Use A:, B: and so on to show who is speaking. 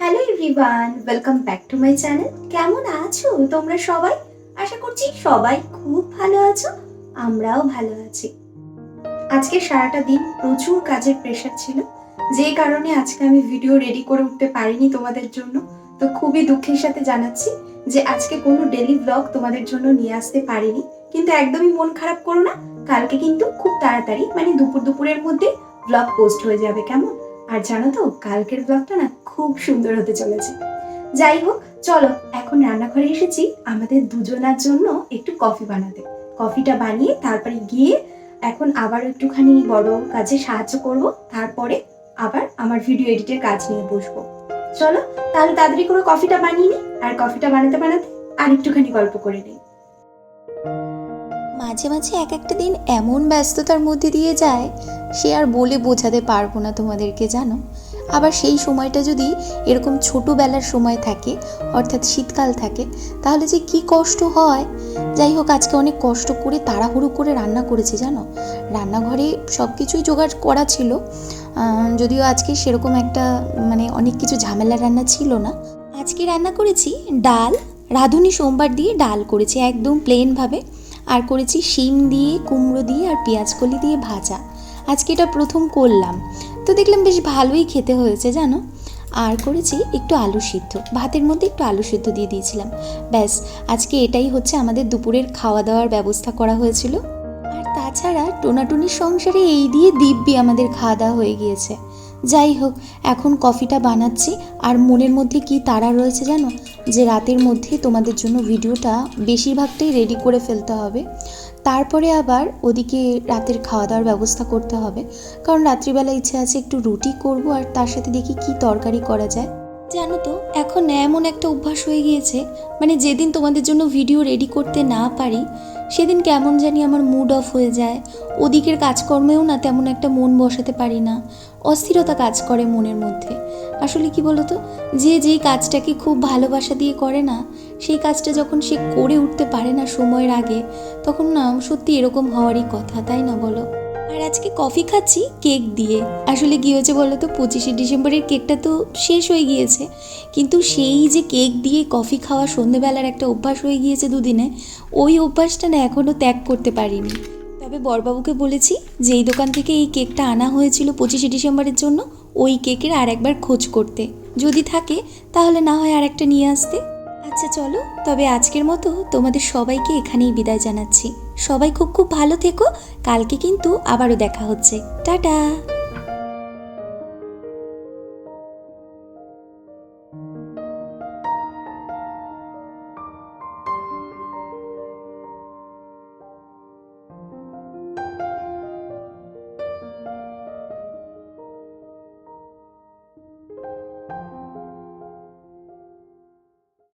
A: Hello everyone, welcome back to my channel. কেমন আছো তোমরা সবাই? আশা করছি সবাই খুব ভালো আছো, আমরাও ভালো আছি। আজকে সারাটা দিন প্রচুর কাজের প্রেশার ছিল, যে কারণে আজকে আমি ভিডিও রেডি করে উঠতে পারিনি তোমাদের জন্য। তো খুবই দুঃখের সাথে জানাচ্ছি যে আজকে কোনো ডেলি ব্লগ তোমাদের জন্য নিয়ে আসতে পারিনি। কিন্তু একদমই মন খারাপ করো না, কালকে কিন্তু খুব তাড়াতাড়ি মানে দুপুরের মধ্যে ব্লগ পোস্ট হয়ে যাবে, কেমন? আর জানো তো কালকের ব্লগটা না খুব সুন্দর হতে চলেছে। যাই হোক, চলো এখন রান্নাঘরে এসেছি আমাদের দুজনার জন্য একটু কফি বানাতে। কফিটা বানিয়ে তারপরে গিয়ে এখন আবার একটুখানি বড় কাজে সাহায্য করব, তারপরে আবার আমার ভিডিও এডিটের কাজ নিয়ে বসবো। চলো তাহলে তাড়াতাড়ি করে কফিটা বানিয়ে নিই, আর কফিটা বানাতে বানাতে আর একটুখানি গল্প করে নিই।
B: মাঝে মাঝে এক একটা দিন এমন ব্যস্ততার মধ্যে দিয়ে যায়, সে আর বলে বোঝাতে পারবো না তোমাদেরকে, জানো। আবার সেই সময়টা যদি এরকম ছোটোবেলার সময় থাকে, অর্থাৎ শীতকাল থাকে, তাহলে যে কি কষ্ট হয়। যাই হোক, আজকে অনেক কষ্ট করে তাড়াহুড়ো করে রান্না করেছি, জানো। রান্নাঘরে সব কিছুই জোগাড় করা ছিল, যদিও আজকে সেরকম একটা অনেক কিছু ঝামেলার রান্না ছিল না। আজকে রান্না করেছি ডাল, রাঁধুনি সোমবার দিয়ে ডাল করেছি একদম প্লেনভাবে। আর করেছি শিম দিয়ে, কুমড়ো দিয়ে আর পেঁয়াজকলি দিয়ে ভাজা। আজকে এটা প্রথম করলাম, তো দেখলাম বেশ ভালোই খেতে হয়েছে, জানো। আর করেছি একটু আলু সিদ্ধ, ভাতের মধ্যে একটু আলু সিদ্ধ দিয়ে দিয়েছিলাম। ব্যাস, আজকে এটাই হচ্ছে আমাদের দুপুরের খাওয়া দাওয়ার ব্যবস্থা করা হয়েছিল। আর তাছাড়া টোনাটুনির সংসারে এই দিয়ে দিব্যি আমাদের খাওয়া দাওয়া হয়ে গিয়েছে। যাই হোক, এখন কফিটা বানাচ্ছি। আর মনের মধ্যে কি তাড়া রয়েছে জানো, যে রাতের মধ্যে তোমাদের জন্য ভিডিওটা বেশিরভাগটাই রেডি করে ফেলতে হবে। তারপরে আবার ওদিকে রাতের খাওয়া দাওয়ার ব্যবস্থা করতে হবে, কারণ রাত্রিবেলা ইচ্ছে আছে একটু রুটি করব, আর তার সাথে দেখি কি তরকারি করা যায়। জানো তো, এখন এমন একটা অভ্যাস হয়ে গিয়েছে, যেদিন তোমাদের জন্য ভিডিও রেডি করতে না পারি, সেদিন কেমন জানি আমার মুড অফ হয়ে যায়। ওদিকের কাজকর্মেও না তেমন একটা মন বসাতে পারি না, অস্থিরতা কাজ করে মনের মধ্যে। আসলে কি বলতো, যে যেই কাজটাকে খুব ভালোবাসা দিয়ে করে না, সেই কাজটা যখন সে করে উঠতে পারে না সময়ের আগে, তখন না সত্যি এরকম হওয়ারই কথা, তাই না বলো? আর আজকে কফি খাচ্ছি কেক দিয়ে। আসলে কী হয়েছে বলো তো, 25শে ডিসেম্বরের কেকটা তো শেষ হয়ে গিয়েছে, কিন্তু সেই যে কেক দিয়ে কফি খাওয়া সন্ধেবেলার একটা অভ্যাস হয়ে গিয়েছে দুদিনে, ওই অভ্যাসটা না এখনও ত্যাগ করতে পারিনি। তবে বড়বাবুকে বলেছি যে এই দোকান থেকে এই কেকটা আনা হয়েছিল 25শে ডিসেম্বরের জন্য, ওই কেকের আর একবার খোঁজ করতে, যদি থাকে তাহলে না হয় আর একটা নিয়ে আসতে। আচ্ছা চলো, তবে আজকের মতো তোমাদের সবাইকে এখানেই বিদায় জানাচ্ছি। সবাই খুব খুব ভালো থেকো, কালকে কিন্তু আবারও দেখা হচ্ছে। টাটা।